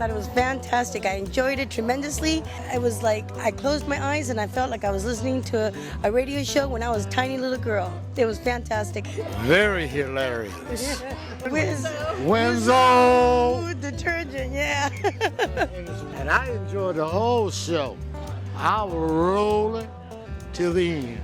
thought it was fantastic. I enjoyed it tremendously. It was like I closed my eyes and I felt like I was listening to a radio show when I was a tiny little girl. It was fantastic. Very hilarious. Winzo detergent, yeah. And I enjoyed the whole show. I was rolling till the end.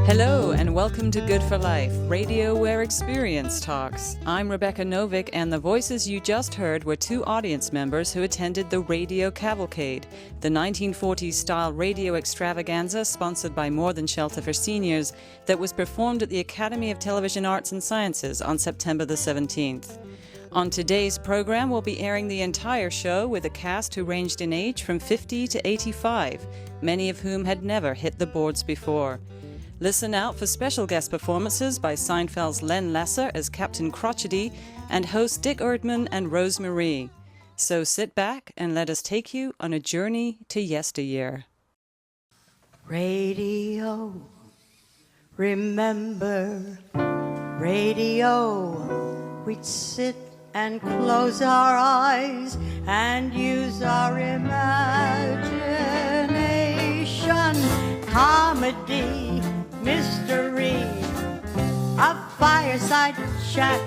Hello and welcome to Good for Life, radio where experience talks. I'm Rebecca Novick, and the voices you just heard were two audience members who attended the Radio Cavalcade, the 1940s-style radio extravaganza sponsored by More Than Shelter for Seniors that was performed at the Academy of Television Arts and Sciences on September the 17th. On today's program, we'll be airing the entire show with a cast who ranged in age from 50 to 85, many of whom had never hit the boards before. Listen out for special guest performances by Seinfeld's Len Lesser as Captain Crotchety and host Dick Erdman and Rose Marie. So sit back and let us take you on a journey to yesteryear. Radio, remember, radio, we'd sit and close our eyes and use our imagination. Comedy, mystery, a fireside chat.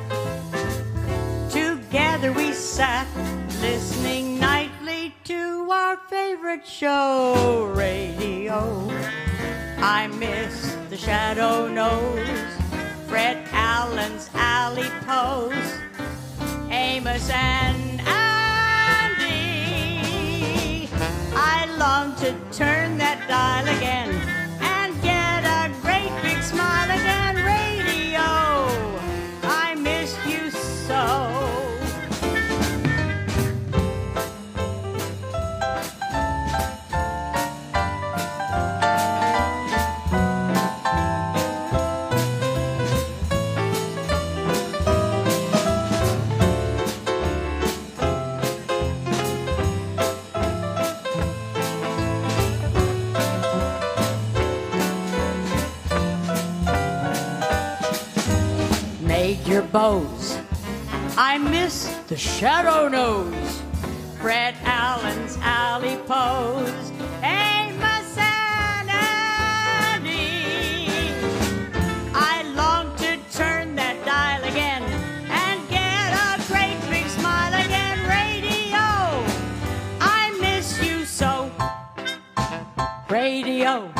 Together we sat, listening nightly to our favorite show, radio. I miss the shadow knows, Fred Allen's alley pose, Amos and Andy. I long to turn that dial again and get a great big smile again. Radio, I miss you so. Your bows. I miss the shadow nose, Fred Allen's alley pose, Amos and Andy. I long to turn that dial again and get a great big smile again. Radio, I miss you so. Radio.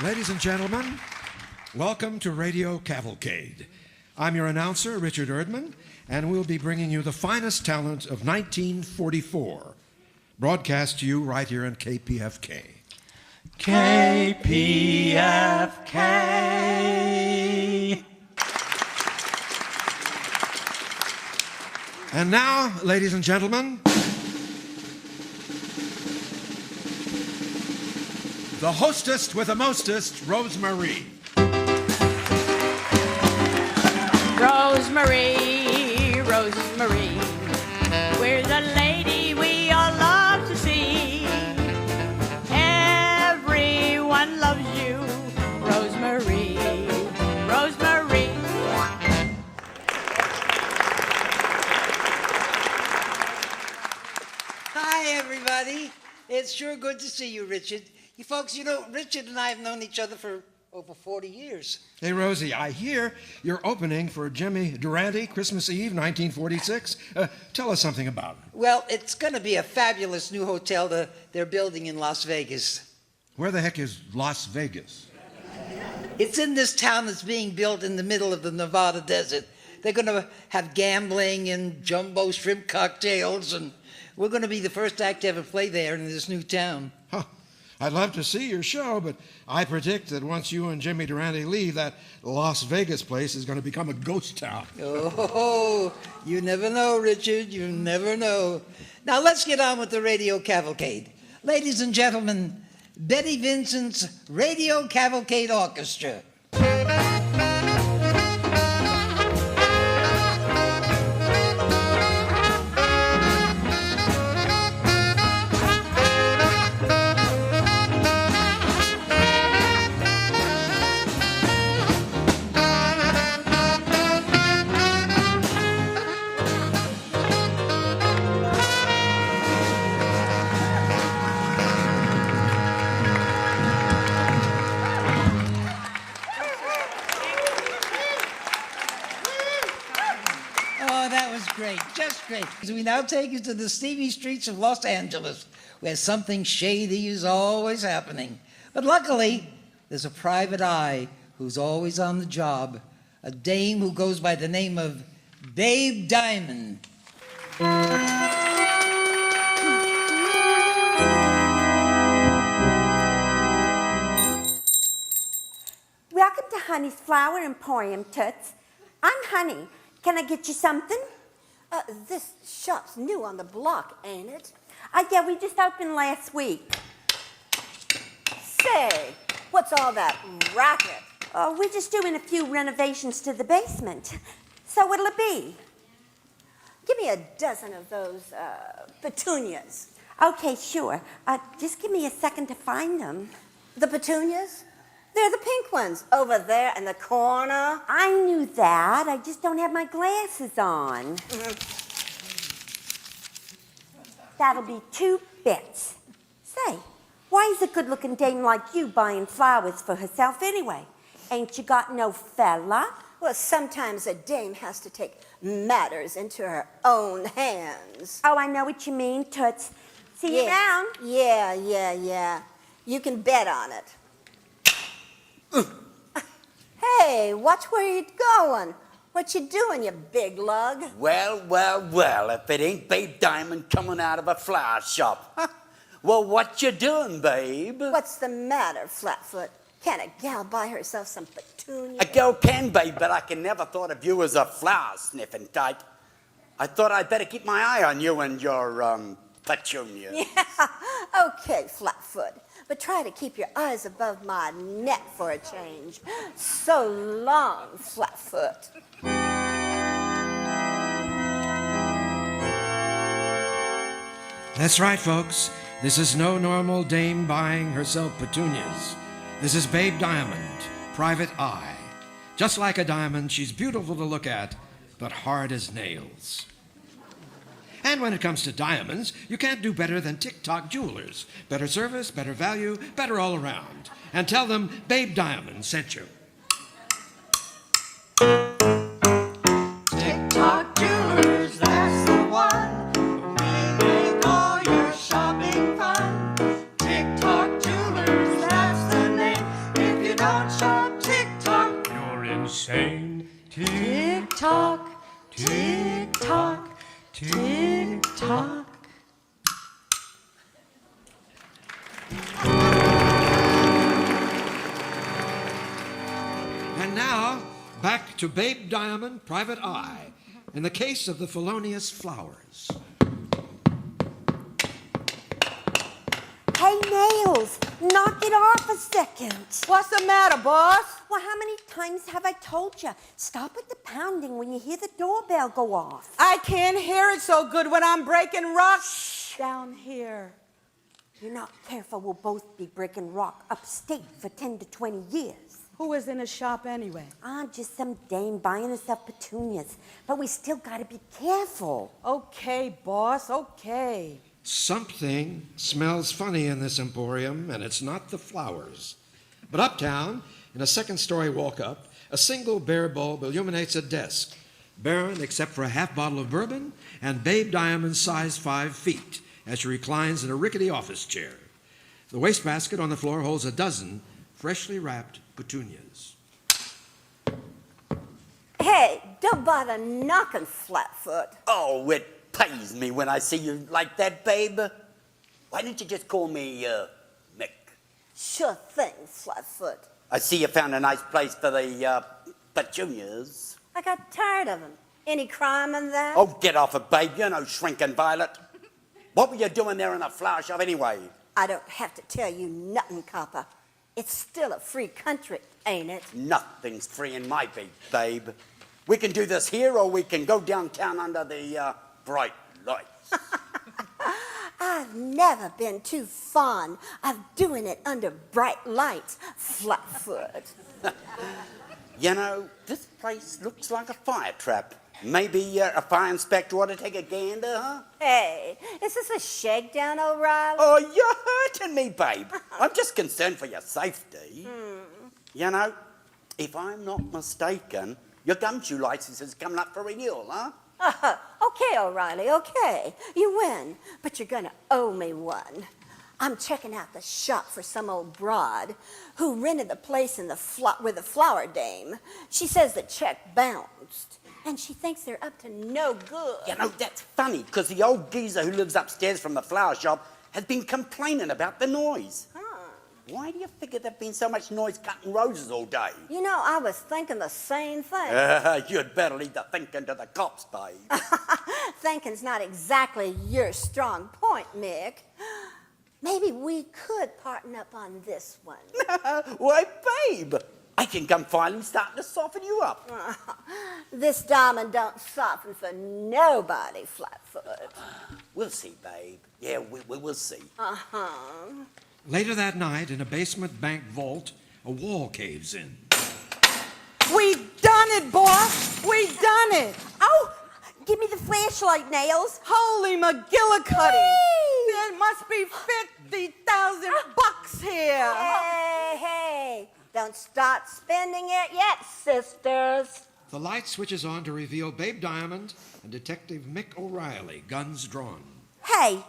Ladies and gentlemen, welcome to Radio Cavalcade. I'm your announcer, Richard Erdman, and we'll be bringing you the finest talent of 1944, broadcast to you right here on KPFK. KPFK. And now, ladies and gentlemen, the hostess with the mostest, Rose Marie. Rose Marie, Rose Marie, we're the lady we all love to see. Everyone loves you, Rose Marie, Rose Marie. Hi, everybody. It's sure good to see you, Richard. You folks, Richard and I have known each other for over 40 years. Hey, Rosie, I hear you're opening for Jimmy Durante Christmas Eve, 1946. Tell us something about it. Well, it's going to be a fabulous new hotel they're building in Las Vegas. Where the heck is Las Vegas? It's in this town that's being built in the middle of the Nevada desert. They're going to have gambling and jumbo shrimp cocktails, and we're going to be the first act to ever play there in this new town. Huh. I'd love to see your show, but I predict that once you and Jimmy Durante leave, that Las Vegas place is going to become a ghost town. Oh, you never know, Richard. You never know. Now let's get on with the Radio Cavalcade. Ladies and gentlemen, Betty Vincent's Radio Cavalcade Orchestra. great, just great. We now take you to the steamy streets of Los Angeles, where something shady is always happening. But luckily, there's a private eye who's always on the job, a dame who goes by the name of Babe Diamond. Welcome to Honey's Flower Emporium, Toots. I'm Honey. Can I get you something? This shop's new on the block, ain't it? Yeah, we just opened last week. Say, what's all that racket? We're just doing a few renovations to the basement. So what'll it be? Give me a dozen of those petunias. Okay, sure. Just give me a second to find them. The petunias? They're the pink ones over there in the corner. I knew that. I just don't have my glasses on. That'll be 2 bits. Say, why is a good-looking dame like you buying flowers for herself anyway? Ain't you got no fella? Well, sometimes a dame has to take matters into her own hands. Oh, I know what you mean, Toots. See you around. Yeah. You can bet on it. Hey, watch where you're going. What you doing, you big lug? Well, if it ain't Babe Diamond coming out of a flower shop. Huh? Well, what you doing, babe? What's the matter, Flatfoot? Can a gal buy herself some petunias? A girl can, babe, but I can never thought of you as a flower-sniffing type. I thought I'd better keep my eye on you and your, petunias. Yeah, okay, Flatfoot. But try to keep your eyes above my net for a change. So long, Flatfoot. That's right, folks. This is no normal dame buying herself petunias. This is Babe Diamond, private eye. Just like a diamond, she's beautiful to look at, but hard as nails. And when it comes to diamonds, you can't do better than Tick-Tock Jewelers. Better service, better value, better all around. And tell them Babe Diamond sent you. Tick-Tock Jewelers, that's the one. We make all your shopping fun. Tick-Tock Jewelers, that's the name. If you don't shop Tick-Tock, you're insane. Tick-Tock, Tick-Tock, Tick-Tock. And now, back to Babe Diamond, private eye, in the case of the felonious flowers. Hey, Nails, knock it off a second. What's the matter, boss? Well, how many times have I told you? Stop at the pounding when you hear the doorbell go off. I can't hear it so good when I'm breaking rocks down here. You're not careful, we'll both be breaking rock upstate for 10 to 20 years. Who is in the shop anyway? Just some dame buying herself petunias. But we still gotta be careful. Okay, boss, okay. Something smells funny in this emporium, and it's not the flowers. But uptown, in a second-story walk-up, a single bare bulb illuminates a desk, barren except for a half bottle of bourbon and Babe Diamond's size 5 feet as she reclines in a rickety office chair. The wastebasket on the floor holds a dozen freshly wrapped petunias. Hey, don't bother knocking, Flatfoot. Oh, it pays me when I see you like that, babe. Why didn't you just call me, Mick? Sure thing, Flatfoot. I see you found a nice place for the, petunias. I got tired of them. Any crime in that? Oh, get off it, babe. You're no shrinking violet. What were you doing there in a flower shop anyway? I don't have to tell you nothing, copper. It's still a free country, ain't it? Nothing's free in my beat, babe. We can do this here or we can go downtown under the, bright lights. I've never been too fond of doing it under bright lights, Flatfoot. You know, this place looks like a fire trap. Maybe a fire inspector ought to take a gander, huh? Hey, is this a shakedown, O'Reilly? Oh, you're hurting me, babe. I'm just concerned for your safety. You know, if I'm not mistaken, your gumshoe license is coming up for renewal, huh? Okay, O'Reilly, okay. You win, but you're gonna owe me one. I'm checking out the shop for some old broad who rented the place in with the flower dame. She says the check bounced, and she thinks they're up to no good. You know, that's funny, because the old geezer who lives upstairs from the flower shop has been complaining about the noise. Why do you figure there's been so much noise cutting roses all day? You know, I was thinking the same thing. You'd better leave the thinking to the cops, babe. Thinking's not exactly your strong point, Mick. Maybe we could partner up on this one. Why, babe, I think I'm finally starting to soften you up. This diamond don't soften for nobody, Flatfoot. We'll see, babe. Yeah, we'll see. Later that night, in a basement bank vault, a wall caves in. We done it, boss. We done it. Oh, give me the flashlight, Nails. Holy McGillicuddy. There must be $50,000 here. Hey, don't start spending it yet, sisters. The light switches on to reveal Babe Diamond and Detective Mick O'Reilly, guns drawn. Hey,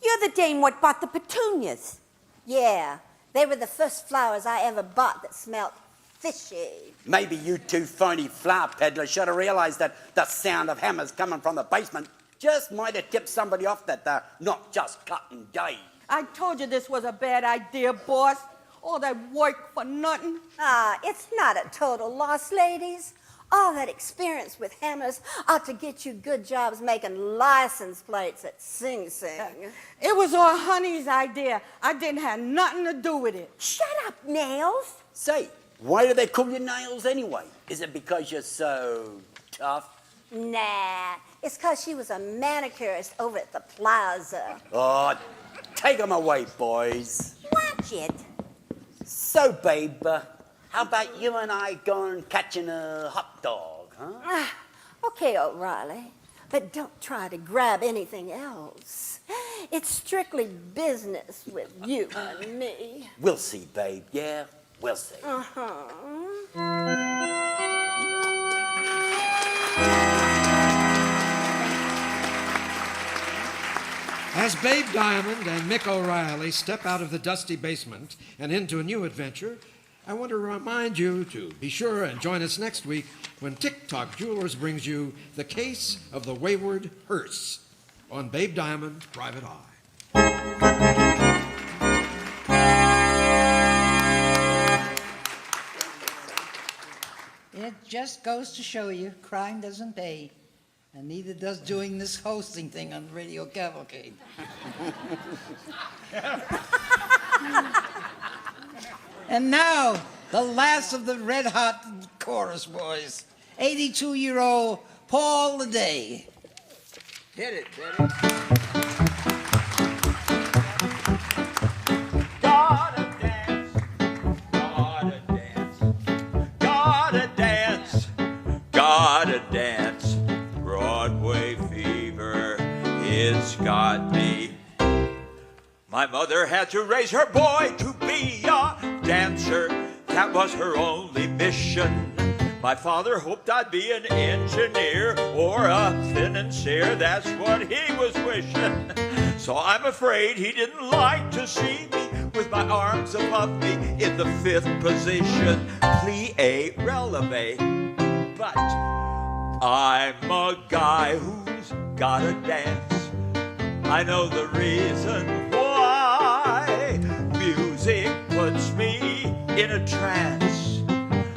you're the dame what bought the petunias. Yeah, they were the first flowers I ever bought that smelled fishy. Maybe you two phony flower peddlers should have realized that the sound of hammers coming from the basement just might have tipped somebody off that they're not just cutting day. I told you this was a bad idea, boss. All that work for nothing. It's not a total loss, ladies. All that experience with hammers ought to get you good jobs making license plates at Sing Sing. It was all Honey's idea. I didn't have nothing to do with it. Shut up, Nails. Say, why do they call you Nails anyway? Is it because you're so tough? Nah, it's because she was a manicurist over at the plaza. Oh, take them away, boys. Watch it. So, babe, how about you and I going catching a hot dog, huh? Okay, O'Reilly, but don't try to grab anything else. It's strictly business with you and me. We'll see, babe. Yeah, we'll see. As Babe Diamond and Mick O'Reilly step out of the dusty basement and into a new adventure, I want to remind you to be sure and join us next week when TikTok Jewelers brings you The Case of the Wayward Hearse on Babe Diamond, Private Eye. It just goes to show you, crime doesn't pay. And neither does doing this hosting thing on Radio Cavalcade. And now, the last of the red-hot chorus boys, 82-year-old Paul the Day. Hit it, Betty. Gotta dance, gotta dance, gotta dance, gotta dance. Broadway fever, it's got me. My mother had to raise her boy to be a dancer. That was her only mission. My father hoped I'd be an engineer or a financier. That's what he was wishing. So I'm afraid he didn't like to see me with my arms above me in the 5th position. Plie releve. But I'm a guy who's gotta dance. I know the reason why. Music puts me in a trance.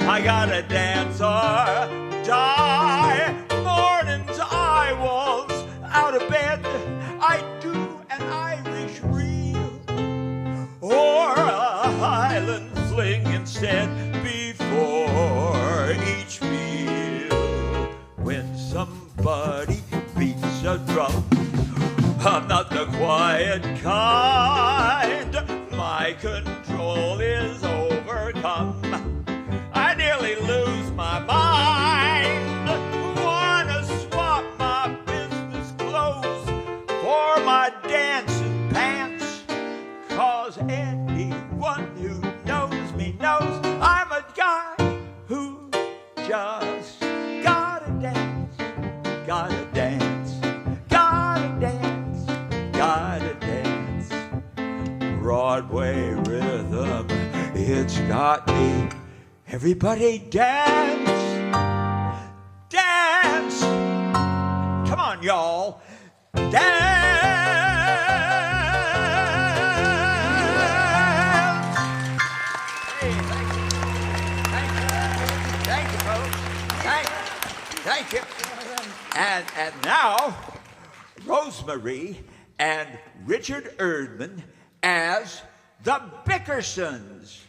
I gotta dance or die. Mornings I waltz out of bed. I do an Irish reel or a Highland fling instead before each meal. When somebody beats a drum, I'm not the quiet kind. My control is overcome. I nearly lose my mind. Wanna swap my business clothes for my dancing pants. 'Cause anyone who knows me knows I'm a guy who just gotta dance, gotta dance. it's got me. Everybody dance, dance. Come on, y'all, dance. Hey, thank you, folks. Thank you. And now, Rosemary and Richard Erdman as the Bickersons.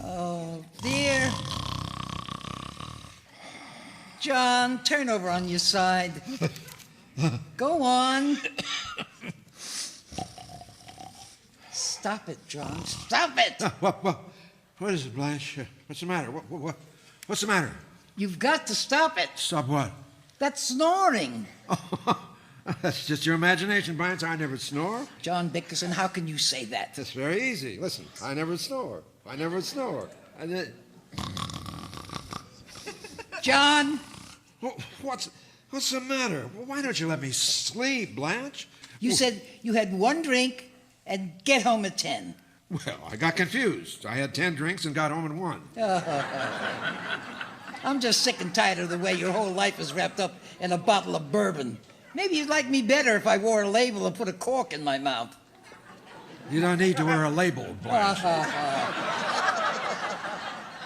Oh, dear. John, turn over on your side. Go on. Stop it, John. Stop it! What is it, Blanche? What's the matter? What's the matter? You've got to stop it. Stop what? That snoring. That's just your imagination, Blanche. I never snore. John Bickerson, how can you say that? That's very easy. Listen, I never snore. I never snore. John! What's the matter? Why don't you let me sleep, Blanche? You said you had one drink and get home at 10. Well, I got confused. I had 10 drinks and got home at 1. I'm just sick and tired of the way your whole life is wrapped up in a bottle of bourbon. Maybe you'd like me better if I wore a label and put a cork in my mouth. You don't need to wear a label, Blanche.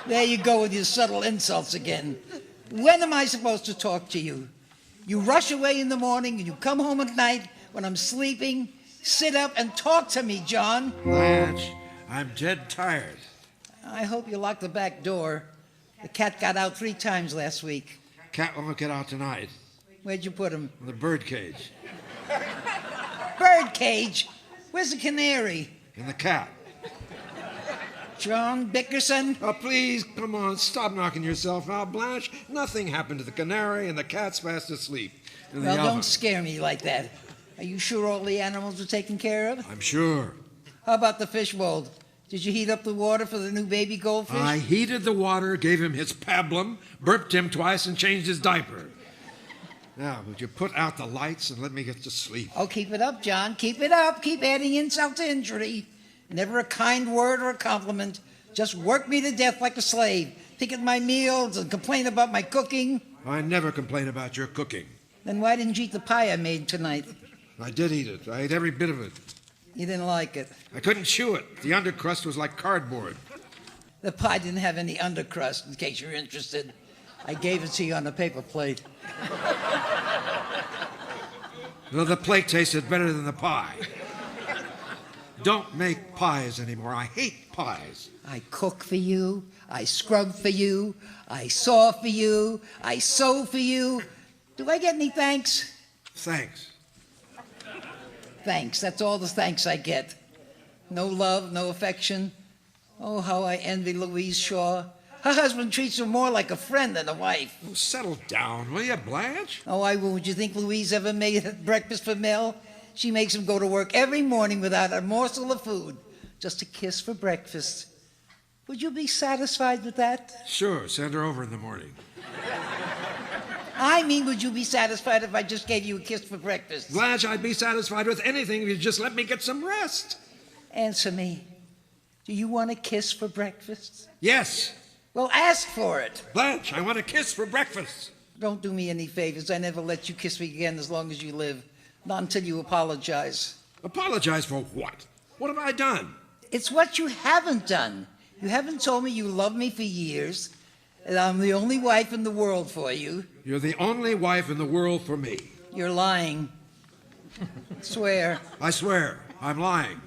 There you go with your subtle insults again. When am I supposed to talk to you? You rush away in the morning and you come home at night when I'm sleeping. Sit up and talk to me, John. Blanche, I'm dead tired. I hope you locked the back door. The cat got out 3 times last week. Cat won't get out tonight. Where'd you put him? In the bird cage. Bird cage? Where's the canary? In the cat. John Bickerson? Oh, please, come on, stop knocking yourself out, Blanche. Nothing happened to the canary, and the cat's fast asleep. Well, don't scare me like that. Are you sure all the animals are taken care of? I'm sure. How about the fish mold? Did you heat up the water for the new baby goldfish? I heated the water, gave him his pablum, burped him twice, and changed his diaper. Now, would you put out the lights and let me get to sleep? Oh, keep it up, John. Keep it up. Keep adding insult to injury. Never a kind word or a compliment. Just work me to death like a slave. Pick at my meals and complain about my cooking. I never complain about your cooking. Then why didn't you eat the pie I made tonight? I did eat it. I ate every bit of it. You didn't like it. I couldn't chew it. The undercrust was like cardboard. The pie didn't have any undercrust, in case you're interested. I gave it to you on a paper plate. Well, the plate tasted better than the pie. Don't make pies anymore. I hate pies. I cook for you. I scrub for you. I saw for you. I sew for you. Do I get any thanks? Thanks. Thanks. That's all the thanks I get. No love, no affection. Oh, how I envy Louise Shaw. Her husband treats her more like a friend than a wife. Oh, settle down, will you, Blanche? Oh, I will. Would you think Louise ever made breakfast for Mel? She makes him go to work every morning without a morsel of food, just a kiss for breakfast. Would you be satisfied with that? Sure, send her over in the morning. I mean, would you be satisfied if I just gave you a kiss for breakfast? Blanche, I'd be satisfied with anything if you just let me get some rest. Answer me. Do you want a kiss for breakfast? Yes. Well, ask for it. Blanche, I want a kiss for breakfast. Don't do me any favors. I never let you kiss me again as long as you live. Not until you apologize. Apologize for what? What have I done? It's what you haven't done. You haven't told me you love me for years, and I'm the only wife in the world for you. You're the only wife in the world for me. You're lying. Swear. I swear, I'm lying.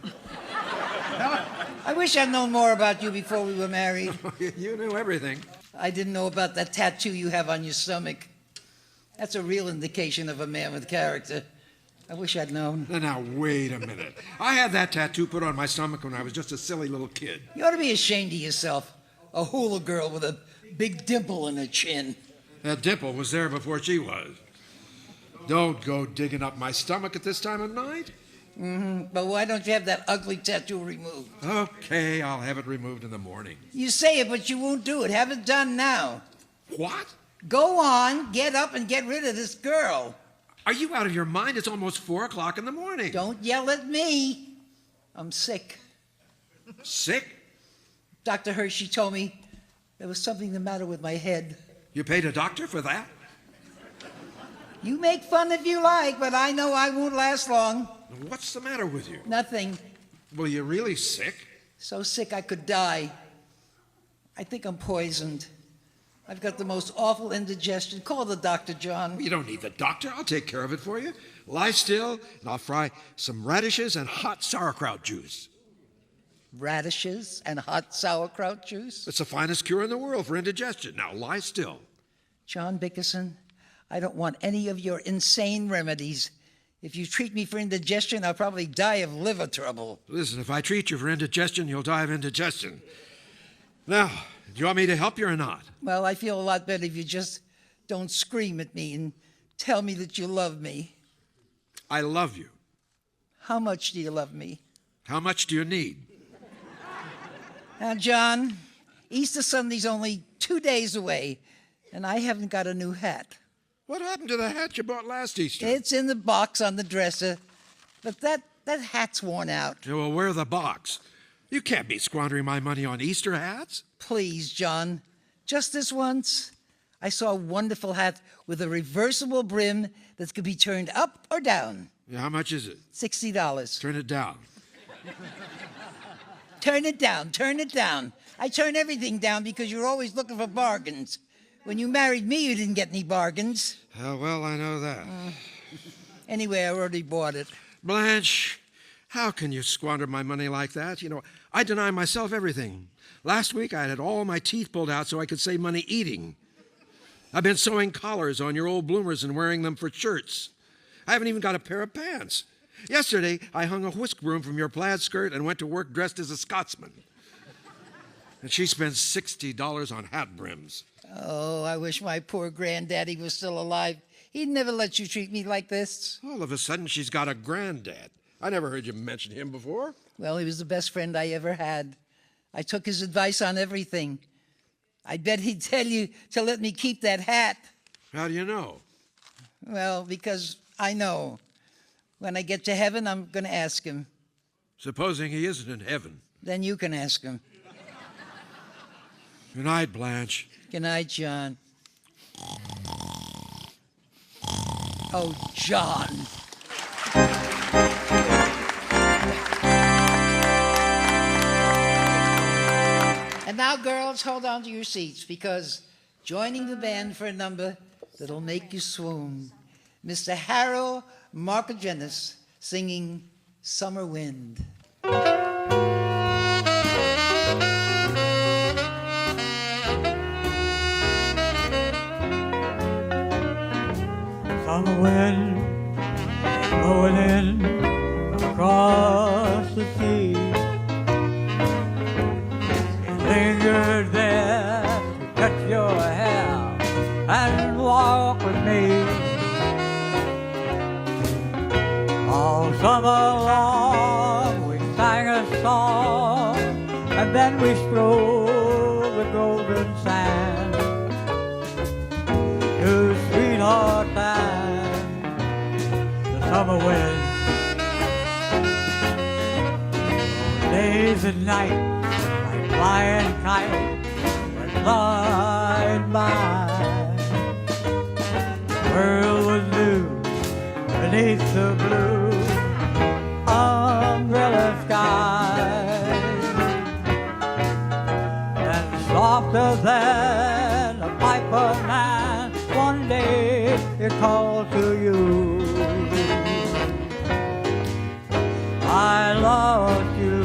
I wish I'd known more about you before we were married. You knew everything. I didn't know about that tattoo you have on your stomach. That's a real indication of a man with character. I wish I'd known. Now, wait a minute. I had that tattoo put on my stomach when I was just a silly little kid. You ought to be ashamed of yourself. A hula girl with a big dimple in her chin. That dimple was there before she was. Don't go digging up my stomach at this time of night. But why don't you have that ugly tattoo removed? Okay, I'll have it removed in the morning. You say it, but you won't do it. Have it done now. What? Go on, get up and get rid of this girl. Are you out of your mind? It's almost 4 o'clock in the morning. Don't yell at me. I'm sick. Sick? Dr. Hershey told me there was something the matter with my head. You paid a doctor for that? You make fun if you like, but I know I won't last long. What's the matter with you? Nothing. Well, you're really sick? So sick I could die. I think I'm poisoned. I've got the most awful indigestion. Call the doctor, John. You don't need the doctor. I'll take care of it for you. Lie still, and I'll fry some radishes and hot sauerkraut juice. Radishes and hot sauerkraut juice? It's the finest cure in the world for indigestion. Now, lie still. John Bickerson, I don't want any of your insane remedies. If you treat me for indigestion, I'll probably die of liver trouble. Listen, if I treat you for indigestion, you'll die of indigestion. Now, do you want me to help you or not? Well, I feel a lot better if you just don't scream at me and tell me that you love me. I love you. How much do you love me? How much do you need? Now, John, Easter Sunday's only 2 days away, and I haven't got a new hat. What happened to the hat you bought last Easter? It's in the box on the dresser, but that hat's worn out. Yeah, well, where's the box? You can't be squandering my money on Easter hats. Please, John, just this once. I saw a wonderful hat with a reversible brim that could be turned up or down. Yeah, how much is it? $60. Turn it down. Turn it down, turn it down. I turn everything down because you're always looking for bargains. When you married me, you didn't get any bargains. Well, I know that. Anyway, I already bought it. Blanche, how can you squander my money like that? You know, I deny myself everything. Last week, I had all my teeth pulled out so I could save money eating. I've been sewing collars on your old bloomers and wearing them for shirts. I haven't even got a pair of pants. Yesterday, I hung a whisk broom from your plaid skirt and went to work dressed as a Scotsman. And she spends $60 on hat brims. Oh, I wish my poor granddaddy was still alive. He'd never let you treat me like this. All of a sudden, she's got a granddad. I never heard you mention him before. Well, he was the best friend I ever had. I took his advice on everything. I bet he'd tell you to let me keep that hat. How do you know? Well, because I know. When I get to heaven, I'm going to ask him. Supposing he isn't in heaven. Then you can ask him. Good night, Blanche. Good night, John. Oh, John. And now, girls, hold on to your seats, because joining the band for a number that'll make you swoon, Mr. Harold Marcogenis singing Summer Wind. Summer wind blowing in across the sea. It lingered there to touch your hair and walk with me. All summer long we sang a song, and then we strolled the golden sand to Sweetheart Land, the summer wind. Days and nights like flying kites went flying by. The world was new beneath the blue umbrella sky, and softer than a piper man, one day it called to you. I lost you,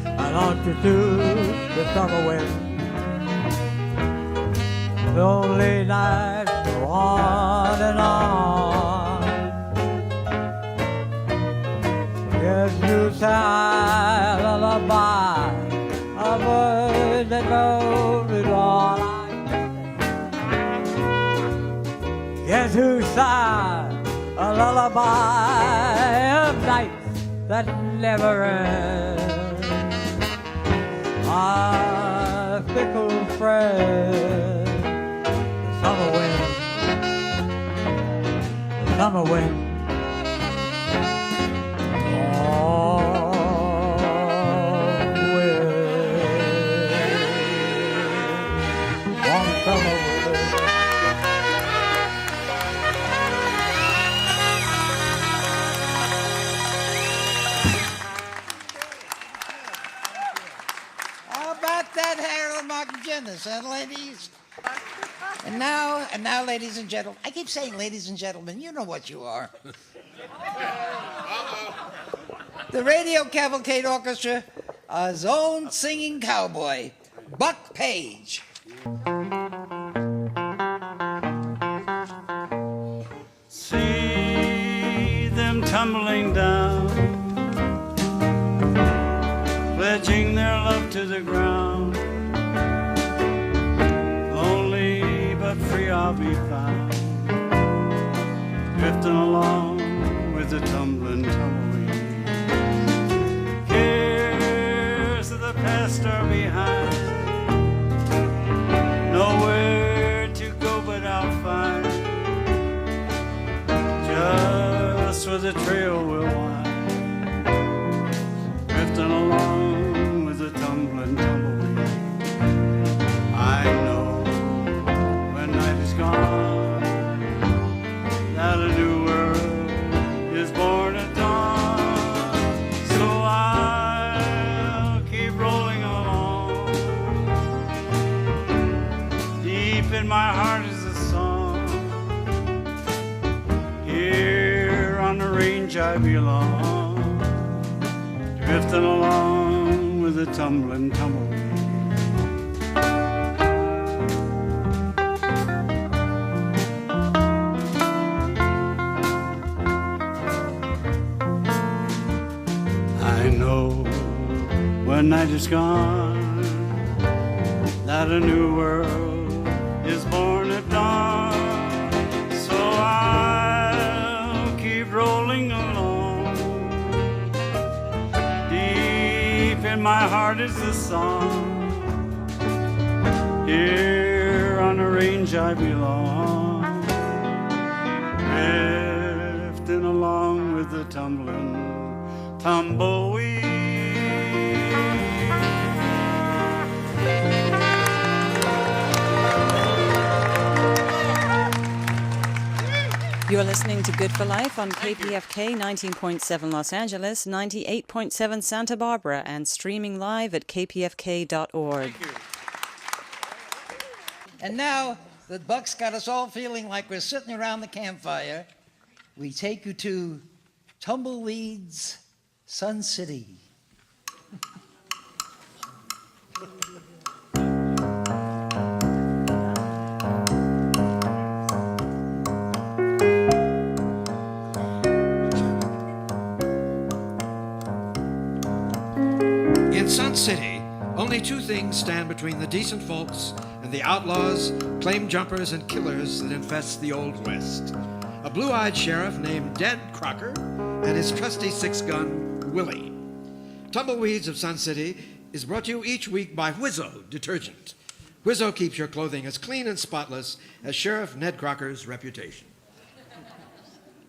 I lost you to the summer wind. Lonely nights go on and on. Yes, you sigh a lullaby, a bird that goes with all I can. Yes, who sigh a lullaby of nights that never end. My fickle friend, summer wind. How about that, Harold McGinnis, and ladies? And now, ladies and gentlemen, I keep saying ladies and gentlemen, you know what you are. The Radio Cavalcade Orchestra, his own singing cowboy, Buck Page. See them tumbling down, pledging their love to the ground. Lonely but free I'll be found, drifting along with the tumbling tumbleweed. Cares of the past are behind, nowhere to go but I'll find just where the trail will wind, drifting along with the tumbling tumbleweed. I know when night is gone that a new world is born at dawn, so I'll keep rolling along. Deep in my heart is a song, here on the range I belong, drifting along with the tumbling tumbleweed. I know when night is gone that a new world is born at dawn, so I'll keep rolling along. Deep in my heart is the song, here on the range I belong, drifting along with the tumbling tumbleweed. You're listening to Good for Life on KPFK 19.7 Los Angeles, 98.7 Santa Barbara, and streaming live at kpfk.org. And now that Buck's got us all feeling like we're sitting around the campfire, we take you to Tumbleweed's Sun City. In Sun City, only two things stand between the decent folks and the outlaws, claim jumpers, and killers that infest the Old West. A blue-eyed sheriff named Ned Crocker and his trusty six-gun, Willie. Tumbleweeds of Sun City is brought to you each week by Whizzo Detergent. Whizzo keeps your clothing as clean and spotless as Sheriff Ned Crocker's reputation.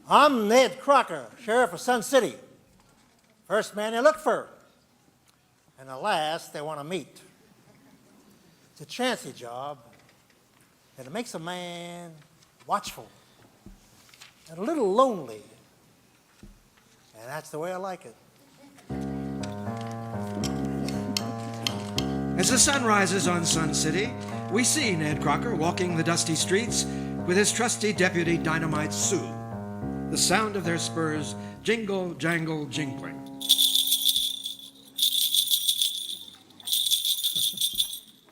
I'm Ned Crocker, Sheriff of Sun City. First man they look for, and the last they want to meet. It's a chancy job, and it makes a man watchful and a little lonely, and that's the way I like it. As the sun rises on Sun City, we see Ned Crocker walking the dusty streets with his trusty deputy Dynamite Sue. The sound of their spurs jingle, jangle, jingling.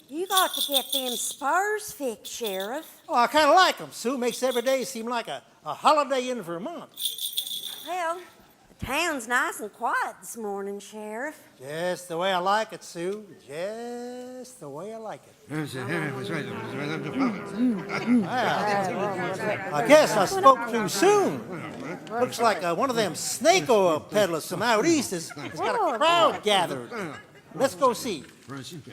You got to get them spurs fixed, Sheriff. Oh, I kind of like them. Sue makes every day seem like a holiday in Vermont. Well, the town's nice and quiet this morning, Sheriff. Just the way I like it, Sue. Just the way I like it. I guess I spoke too soon. Looks like one of them snake oil peddlers from out east has got a crowd gathered. Let's go see.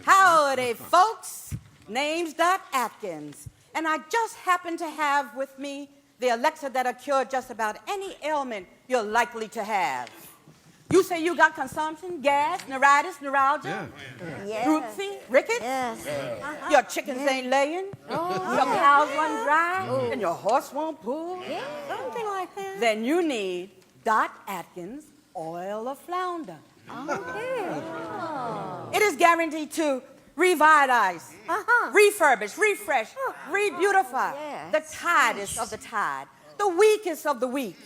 Howdy, folks. Name's Doc Atkins, and I just happen to have with me the elixir that'll cure just about any ailment you're likely to have. You say you got consumption, gas, neuritis, neuralgia, root feet, rickets, your chickens ain't laying, your cows run dry, and your horse won't pull. Something like that. Then you need Dot Atkins oil of flounder. It is guaranteed to revitalize, refurbish, refresh, re-beautify the tiredest of the tired, the weakest of the weak,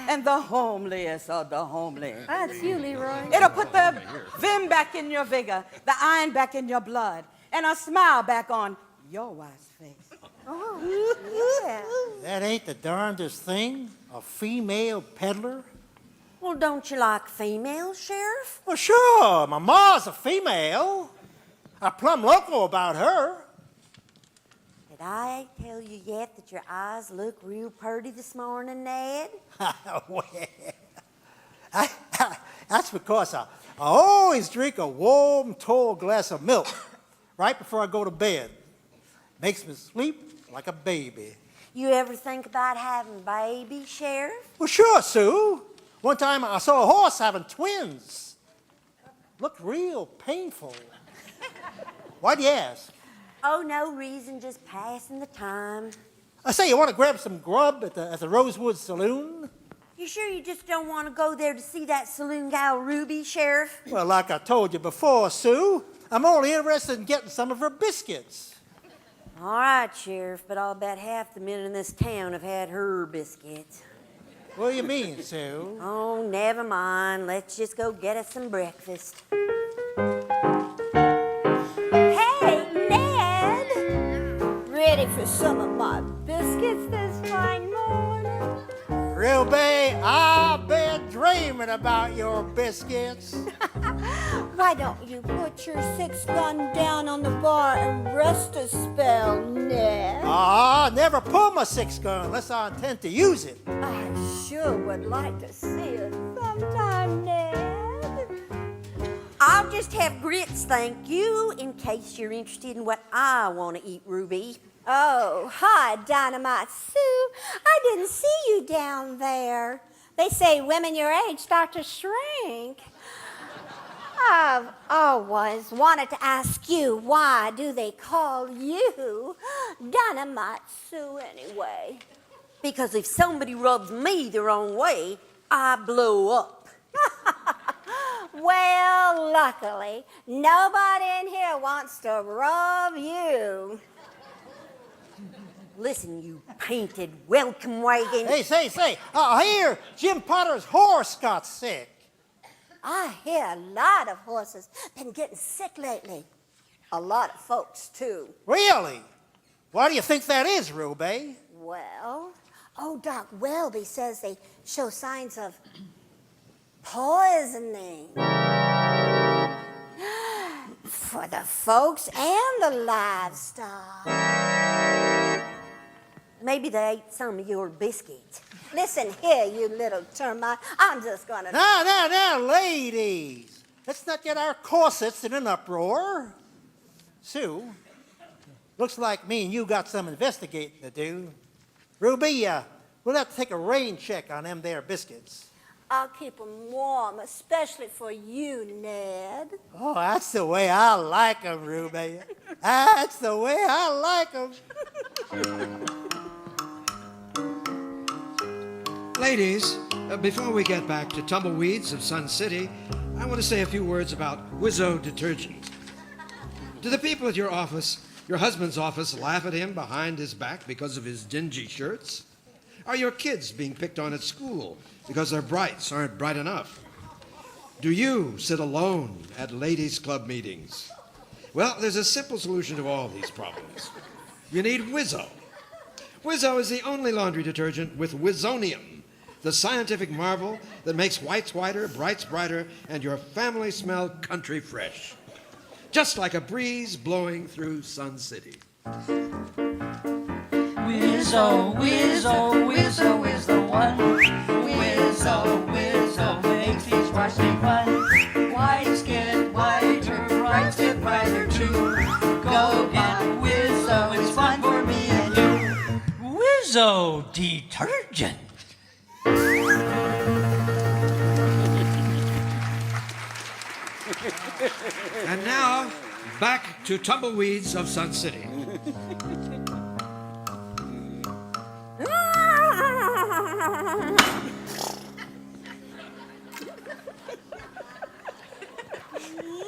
and the homeliest of the homely. That's you, Leroy. It'll put the vim back in your vigor, the iron back in your blood, and a smile back on your wife's face. That ain't the darndest thing, a female peddler. Well, don't you like females, Sheriff? Well, sure, my ma's a female. I'm plumb loco about her. Did I tell you yet that your eyes look real pretty this morning, Ned? Well, that's because I always drink a warm, tall glass of milk right before I go to bed. Makes me sleep like a baby. You ever think about having babies, Sheriff? Well, sure, Sue. One time I saw a horse having twins. Looked real painful. Why'd you ask? Oh, no reason, just passing the time. I say, you want to grab some grub at the Rosewood Saloon? You sure you just don't want to go there to see that saloon gal Ruby, Sheriff? Well, like I told you before, Sue, I'm only interested in getting some of her biscuits. All right, Sheriff, but I'll bet half the men in this town have had her biscuits. What do you mean, Sue? Oh, never mind. Let's just go get us some breakfast. Hey, Ned! Ready for some of my biscuits this fine morning? Ruby, I've been dreaming about your biscuits. Why don't you put your 6-gun down on the bar and rest a spell, Ned? Never pull my 6-gun unless I intend to use it. I sure would like to see it sometime, Ned. I'll just have grits, thank you, in case you're interested in what I want to eat, Ruby. Oh, hi, Dynamite Sue. I didn't see you down there. They say women your age start to shrink. I've always wanted to ask you, why do they call you Dynamite Sue anyway? Because if somebody rubs me the wrong way, I blow up. Well, luckily, nobody in here wants to rub you. Listen, you painted welcome wagon. Hey, say, I hear Jim Potter's horse got sick. I hear a lot of horses been getting sick lately. A lot of folks, too. Really? Why do you think that is, Ruby? Well, old Doc Welby says they show signs of poisoning. For the folks and the livestock. Maybe they ate some of your biscuits. Listen here, you little termite. I'm just gonna... Now, ladies. Let's not get our corsets in an uproar. Sue, looks like me and you got some investigating to do. Ruby, we'll have to take a rain check on them there biscuits. I'll keep them warm, especially for you, Ned. Oh, that's the way I like them, Ruby. That's the way I like them. Ladies, before we get back to tumbleweeds of Sun City, I want to say a few words about Wizzo detergent. Do the people at your office, your husband's office, laugh at him behind his back because of his dingy shirts? Are your kids being picked on at school because their brights aren't bright enough? Do you sit alone at ladies' club meetings? Well, there's a simple solution to all these problems. You need Wizzo. Wizzo is the only laundry detergent with Wizzonium, the scientific marvel that makes whites whiter, brights brighter, and your family smell country fresh. Just like a breeze blowing through Sun City. Wizzo, Wizzo, Wizzo is the one. Wizzo, Wizzo makes these washing fun. Whites get whiter, brights get brighter too. Go get Wizzo, it's fun for me and you. Wizzo Detox. surgeon. And now, back to Tumbleweeds of Sun City.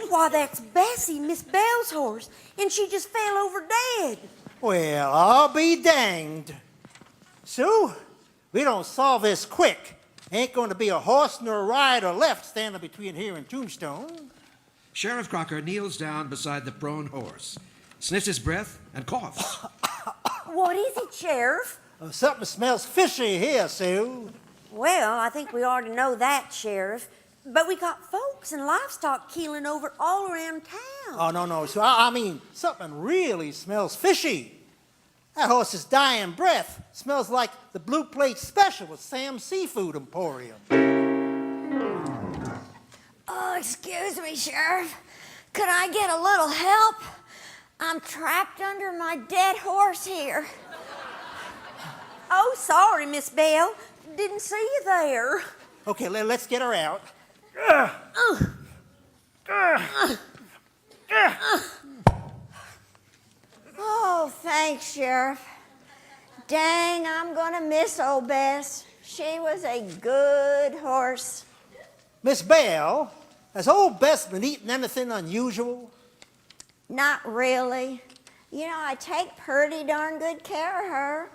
Why, that's Bessie, Miss Bell's horse, and she just fell over dead. Well, I'll be danged. Sue, we don't solve this quick. Ain't going to be a horse nor a rider left standing between here and Tombstone. Sheriff Crocker kneels down beside the prone horse, sniffs his breath, and coughs. What is it, Sheriff? Something smells fishy here, Sue. Well, I think we already know that, Sheriff. But we got folks and livestock keeling over all around town. Oh, no, Sue. I mean, something really smells fishy. That horse's dying breath smells like the Blue Plate Special with Sam's Seafood Emporium. Oh, excuse me, Sheriff. Could I get a little help? I'm trapped under my dead horse here. Oh, sorry, Miss Bell. Didn't see you there. Okay, let's get her out. Oh, thanks, Sheriff. Dang, I'm gonna miss old Bess. She was a good horse. Miss Bell, has old Bess been eating anything unusual? Not really. You know, I take pretty darn good care of her.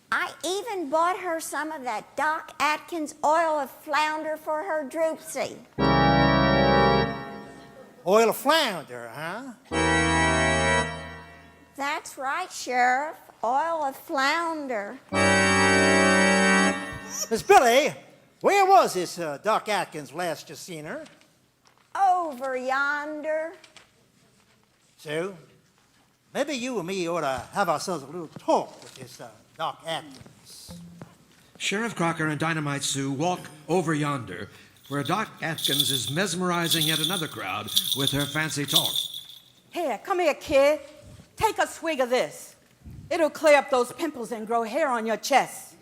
I even bought her some of that Doc Atkins oil of flounder for her droopsy. Oil of flounder, huh? That's right, Sheriff. Oil of flounder. Miss Billy, where was this Doc Atkins last you seen her? Over yonder. Sue, maybe you and me ought to have ourselves a little talk with this Doc Atkins. Sheriff Crocker and Dynamite Sue walk over yonder, where Doc Atkins is mesmerizing yet another crowd with her fancy talk. Here, come here, kid. Take a swig of this. It'll clear up those pimples and grow hair on your chest.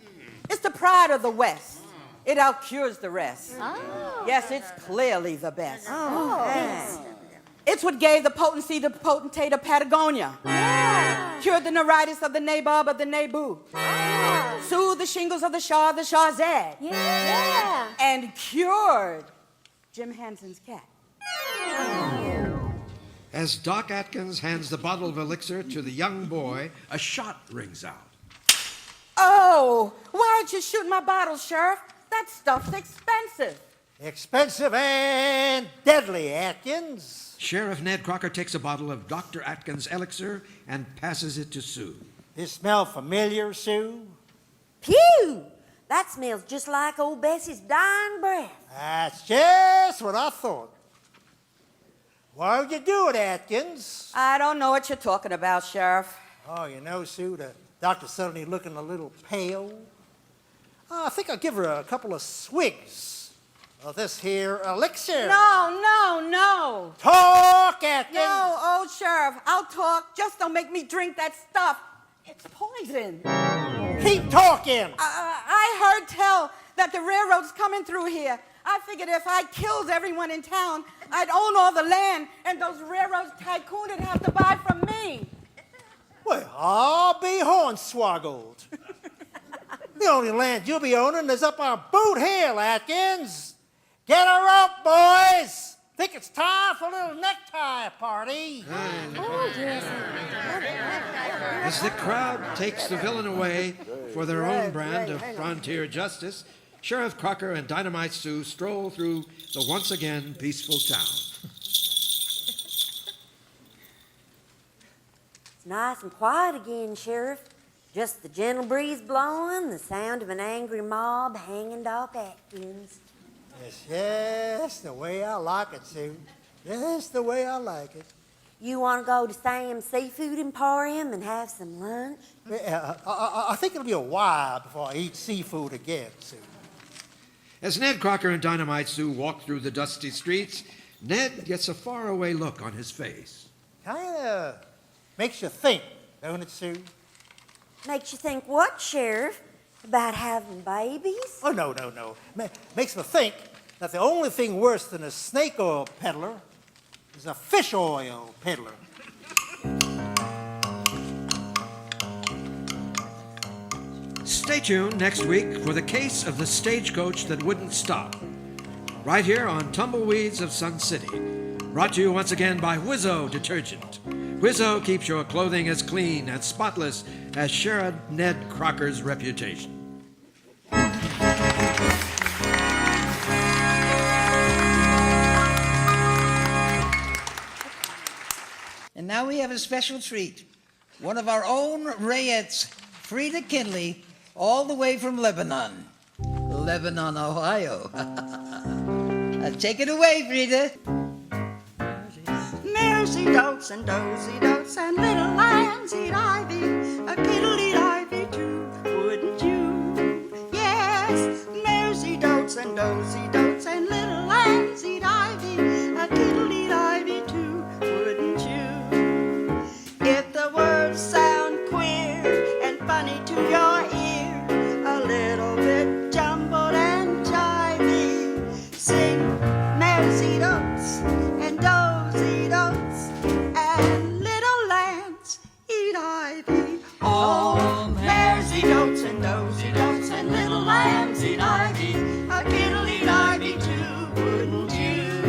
It's the pride of the West. It outcures the rest. Oh. Yes, it's clearly the best. Oh, yes. It's what gave the potency to potentate of Patagonia. Yeah. Cured the neuritis of the nabob of the nabu. Oh. Soothed the shingles of the Shahzad. Yeah. And cured Jim Henson's cat. As Doc Atkins hands the bottle of elixir to the young boy, a shot rings out. Oh, why'd you shoot my bottle, Sheriff? That stuff's expensive. Expensive and deadly, Atkins. Sheriff Ned Crocker takes a bottle of Dr. Atkins' elixir and passes it to Sue. This smell familiar, Sue? Phew! That smells just like old Bessie's dying breath. That's just what I thought. Why would you do it, Atkins? I don't know what you're talking about, Sheriff. Oh, you know, Sue, the doctor's suddenly looking a little pale. I think I'll give her a couple of swigs of this here elixir. No. Talk, Atkins! No, old Sheriff, I'll talk. Just don't make me drink that stuff. It's poison. Keep talking! I heard tell that the railroad's coming through here. I figured if I killed everyone in town, I'd own all the land, and those railroad tycoons would have to buy from me. Well, I'll be hornswoggled. The only land you'll be owning is up our boot hill, Atkins. Get her up, boys. Think it's time for a little necktie party. Oh, yes. As the crowd takes the villain away for their own brand of frontier justice, Sheriff Crocker and Dynamite Sue stroll through the once again peaceful town. It's nice and quiet again, Sheriff. Just the gentle breeze blowing, the sound of an angry mob hanging Doc Atkins. Yes, the way I like it, Sue. Just the way I like it. You want to go to Sam's Seafood Emporium and have some lunch? Yeah, I think it'll be a while before I eat seafood again, Sue. As Ned Crocker and Dynamite Sue walk through the dusty streets, Ned gets a faraway look on his face. Kind of makes you think, don't it, Sue? Makes you think what, Sheriff? About having babies? Oh, no. Makes me think that the only thing worse than a snake oil peddler is a fish oil peddler. Stay tuned next week for the case of the stagecoach that wouldn't stop. Right here on Tumbleweeds of Sun City. Brought to you once again by Wizzo Detergent. Wizzo keeps your clothing as clean and spotless as Sherrod Ned Crocker's reputation. And now we have a special treat. One of our own Rayettes, Frida Kinley, all the way from Lebanon, Ohio. Take it away, Frida. Mercy dotes and dozy dotes and little lambs eat ivy, a kittle eat ivy too, wouldn't you? Yes, mercy dotes and dozy dotes and little lambs eat ivy, a kittle eat ivy too, wouldn't you? If the words sound queer and funny to your ear, a little bit jumbled and jivey, sing mercy dotes and dozy dotes and little lambs eat ivy. Oh, mercy dotes and dozy dotes and little lambs eat ivy, a kittle eat ivy too, wouldn't you?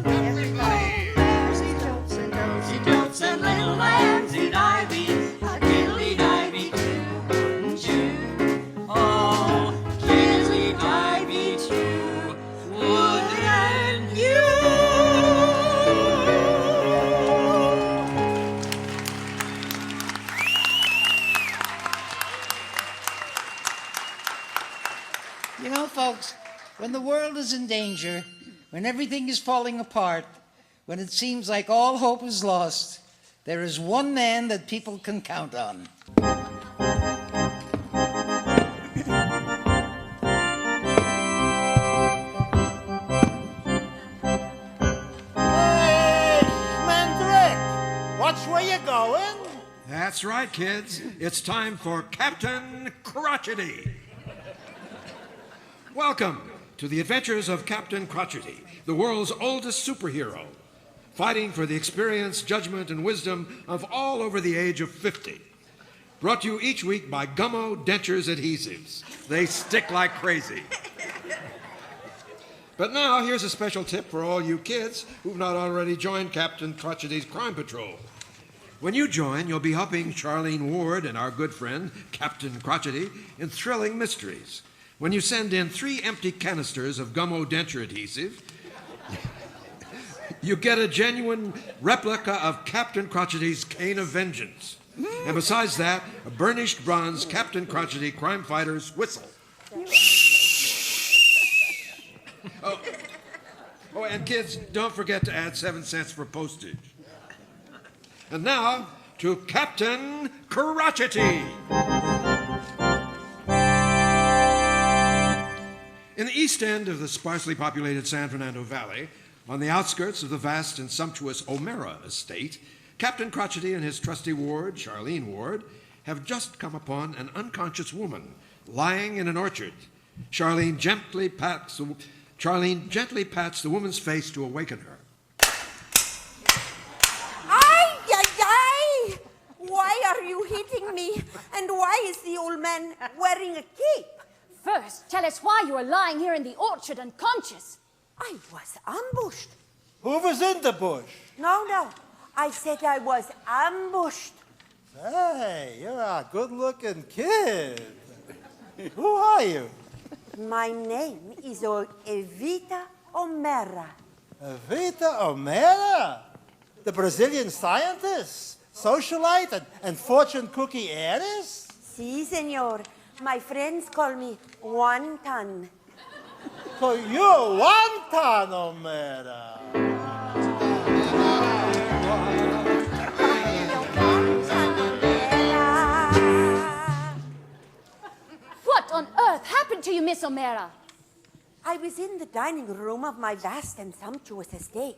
Everybody. Oh, mercy dotes and dozy dotes and little lambs eat ivy, a kittle eat ivy too, wouldn't you? Oh, kids eat ivy too, wouldn't you? You know, folks, when the world is in danger, when everything is falling apart, when it seems like all hope is lost, there is one man that people can count on. Hey, Schmendrick, watch where you're going. That's right, kids. It's time for Captain Crotchety. Welcome to the adventures of Captain Crotchety, the world's oldest superhero, fighting for the experience, judgment, and wisdom of all over the age of 50. Brought to you each week by Gummo Dentures Adhesives. They stick like crazy. But now, here's a special tip for all you kids who've not already joined Captain Crotchety's Crime Patrol. When you join, you'll be helping Charlene Ward and our good friend, Captain Crotchety, in thrilling mysteries. When you send in 3 empty canisters of Gummo Denture Adhesive, you get a genuine replica of Captain Crotchety's Cane of Vengeance. And besides that, a burnished bronze Captain Crotchety Crime Fighter's whistle. Oh, and kids, don't forget to add 7 cents for postage. And now, to Captain Crotchety. In the east end of the sparsely populated San Fernando Valley, on the outskirts of the vast and sumptuous O'Mara estate, Captain Crotchety and his trusty ward, Charlene Ward, have just come upon an unconscious woman lying in an orchard. Charlene gently pats the woman's face to awaken her. Ay, ay, ay! Why are you hitting me? And why is the old man wearing a cape? First, tell us why you are lying here in the orchard unconscious. I was ambushed. Who was in the bush? No. I said I was ambushed. Hey, you're a good-looking kid. Who are you? My name is Evita O'Mara. Evita O'Mara? The Brazilian scientist, socialite, and fortune cookie heiress? Si, senor. My friends call me Wonton. So you're Wonton O'Mara. What on earth happened to you, Miss O'Mara? I was in the dining room of my vast and sumptuous estate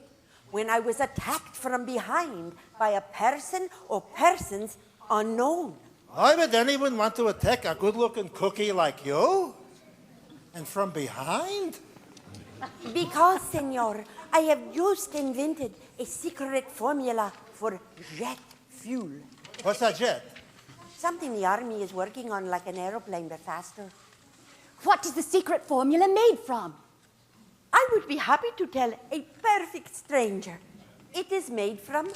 when I was attacked from behind by a person or persons unknown. Why would anyone want to attack a good-looking cookie like you? And from behind? Because, senor, I have just invented a secret formula for jet fuel. What's a jet? Something the army is working on like an aeroplane, but faster. What is the secret formula made from? I would be happy to tell a perfect stranger. It is made from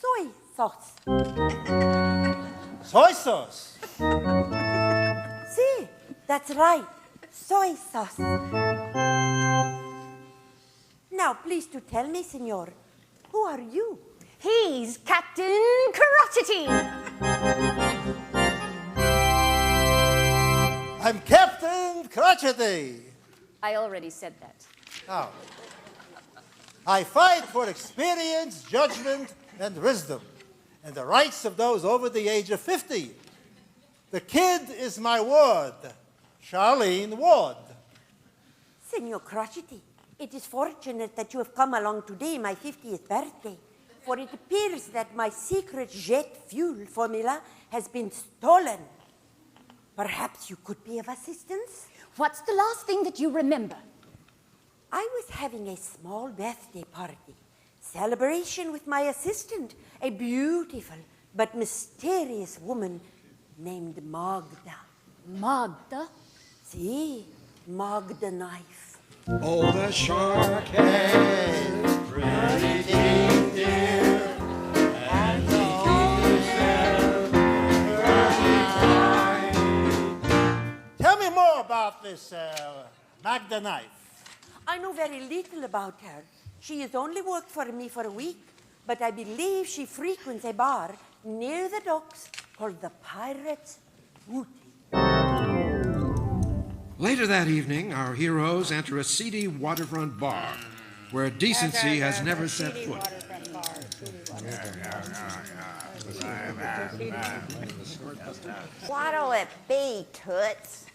soy sauce. Soy sauce? See, that's right, soy sauce. Now, please to tell me, senor, who are you? He's Captain Crotchety. I'm Captain Crotchety. I already said that. Now, I fight for experience, judgment, and wisdom, and the rights of those over the age of 50. The kid is my ward, Charlene Ward. Senor Crotchety, it is fortunate that you have come along today, my 50th birthday, for it appears that my secret jet fuel formula has been stolen. Perhaps you could be of assistance? What's the last thing that you remember? I was having a small birthday party, celebration with my assistant, a beautiful but mysterious woman named Magda. Magda? See, Magda Knife. Oh, the shark has pretty teeth, dear, and he keeps them pretty. Tell me more about this Magda Knife. I know very little about her. She has only worked for me for a week, but I believe she frequents a bar near the docks called the Pirate's Booty. Later that evening, our heroes enter a seedy waterfront bar where decency has never set foot. What'll it be, Toots?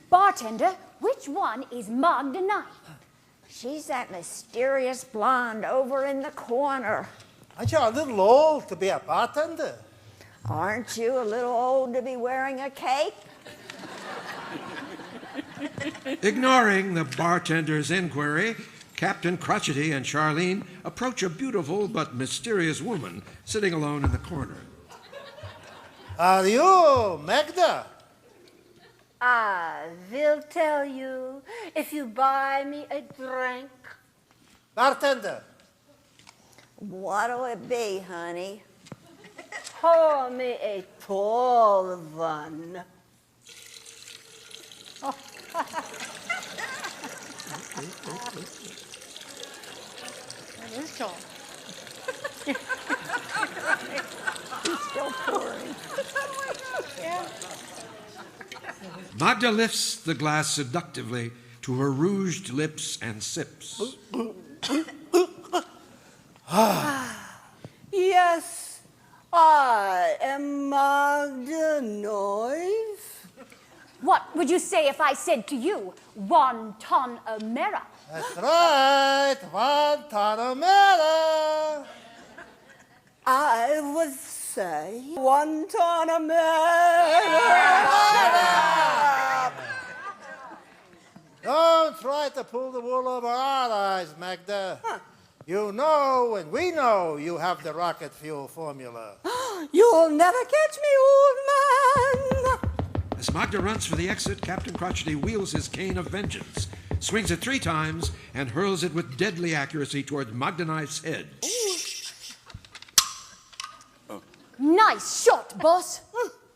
Bartender, which one is Magda Knife? She's that mysterious blonde over in the corner. Aren't you a little old to be a bartender? Aren't you a little old to be wearing a cape? Ignoring the bartender's inquiry, Captain Crotchety and Charlene approach a beautiful but mysterious woman sitting alone in the corner. Are you Magda? I will tell you if you buy me a drink. Bartender. What'll it be, honey? Pour me a tall one. That is tall. He's still pouring. Yeah. Magda lifts the glass seductively to her rouged lips and sips. Yes, I am Magda Knife. What would you say if I said to you, 1 ton of mirror? That's right, 1 ton of mirror. I would say 1 ton of mirror. Don't try to pull the wool over our eyes, Magda. You know and we know you have the rocket fuel formula. You'll never catch me, old man. As Magda runs for the exit, Captain Crotchety wields his cane of vengeance, swings it 3 times, and hurls it with deadly accuracy toward Magda Knife's head. Nice shot, boss.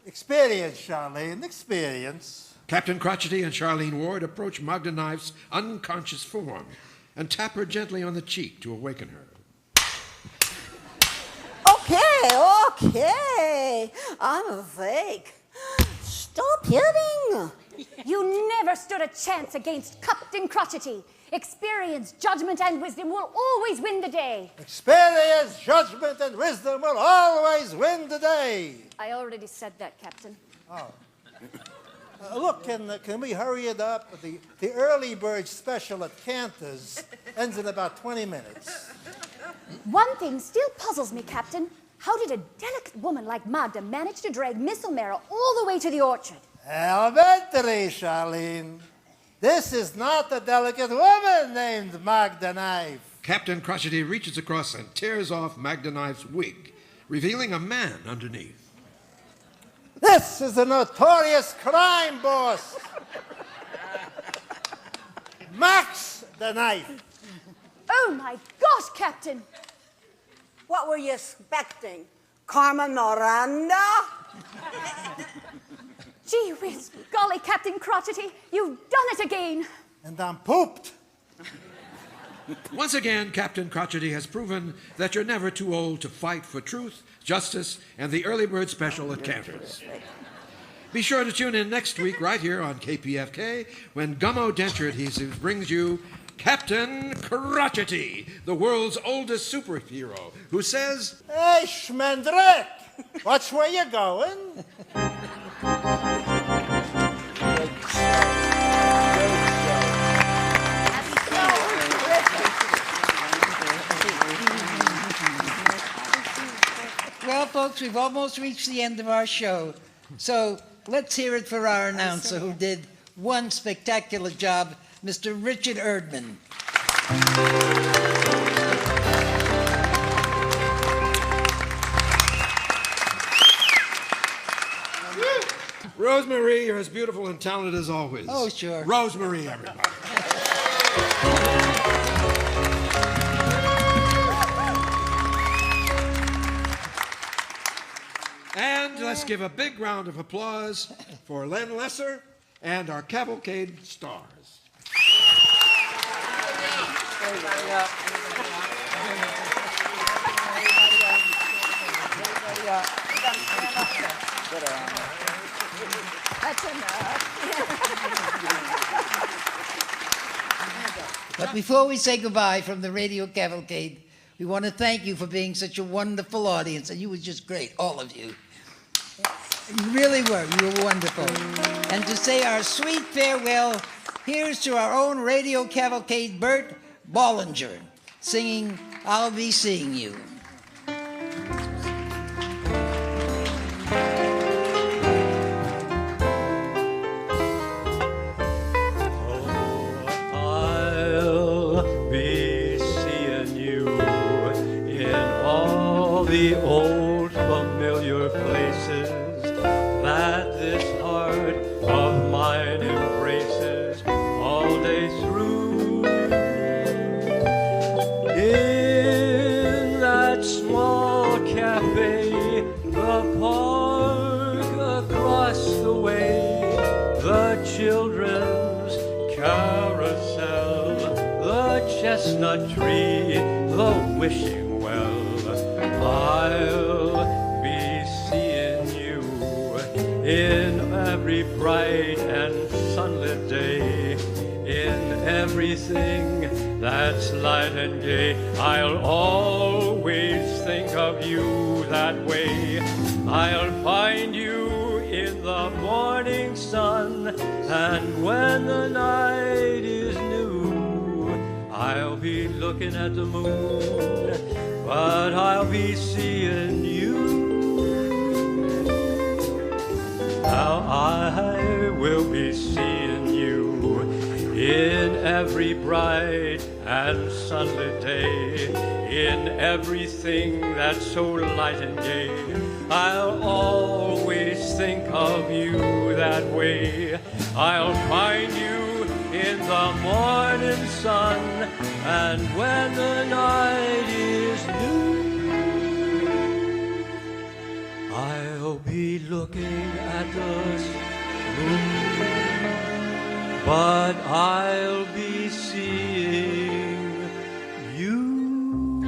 Experience, Charlene, experience. Captain Crotchety and Charlene Ward approach Magda Knife's unconscious form and tap her gently on the cheek to awaken her. Okay. I'm awake. Stop hitting. You never stood a chance against Captain Crotchety. Experience, judgment, and wisdom will always win the day. Experience, judgment, and wisdom will always win the day. I already said that, Captain. Oh. Look, can we hurry it up? The early bird special at Cantor's ends in about 20 minutes. One thing still puzzles me, Captain. How did a delicate woman like Magda manage to drag Miss O'Mara all the way to the orchard? Elementary, Charlene. This is not a delicate woman named Magda Knife. Captain Crotchety reaches across and tears off Magda Knife's wig, revealing a man underneath. This is a notorious crime boss. Max the Knife. Oh my gosh, Captain! What were you expecting? Carmen Miranda? Gee whiz, golly, Captain Crotchety, you've done it again. And I'm pooped. Once again, Captain Crotchety has proven that you're never too old to fight for truth, justice, and the early bird special at Cantor's. Be sure to tune in next week right here on KPFK when Gummo Denture Adhesives brings you Captain Crotchety, the world's oldest superhero, who says, Hey, Schmendrick, watch where you're going. Well, folks, we've almost reached the end of our show. So let's hear it for our announcer who did one spectacular job, Mr. Richard Erdman. Rosemary, you're as beautiful and talented as always. Oh, sure. Rosemary, everybody. And let's give a big round of applause for Len Lesser and our Cavalcade stars. That's enough. But before we say goodbye from the Radio Cavalcade, we want to thank you for being such a wonderful audience, and you were just great, all of you. You really were. You were wonderful. And to say our sweet farewell, here's to our own Radio Cavalcade, Bert Bollinger, singing I'll Be Seeing You. I'll be seeing you in all the old familiar places that this heart of mine embraces all day through. In that small cafe, the park across the way, the children's carousel, the chestnut tree, the wishing well. I'll be seeing you in every bright and sunlit day, in everything that's light and gay. I'll always think of you that way. I'll find you in the morning sun, and when the night is new, I'll be looking at the moon, but I'll be seeing you. Now I will be seeing you in every bright and sunlit day, in everything that's so light and gay. I'll always think of you that way. I'll find you in the morning sun, and when the night is new, I'll be looking at the moon, but I'll be seeing you.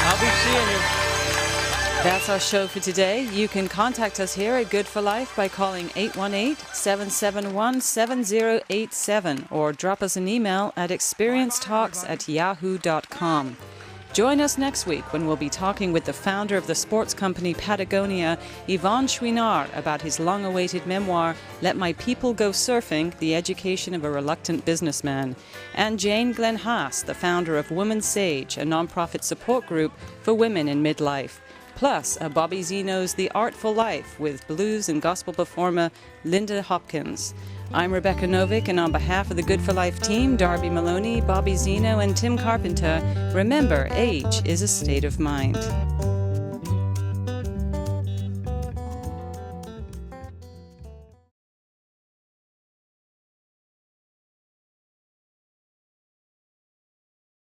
I'll be seeing you. That's our show for today. You can contact us here at Good for Life by calling 818-771-7087 or drop us an email at experiencetalks@yahoo.com. Join us next week when we'll be talking with the founder of the sports company Patagonia, Yvon Chouinard, about his long-awaited memoir, Let My People Go Surfing, The Education of a Reluctant Businessman, and Jane Glenn Haas, the founder of Women's Sage, a nonprofit support group for women in midlife. Plus, a Bobby Zeno's The Artful Life with blues and gospel performer Linda Hopkins. I'm Rebecca Novick, and on behalf of the Good for Life team, Darby Maloney, Bobby Zeno, and Tim Carpenter, remember, age is a state of mind.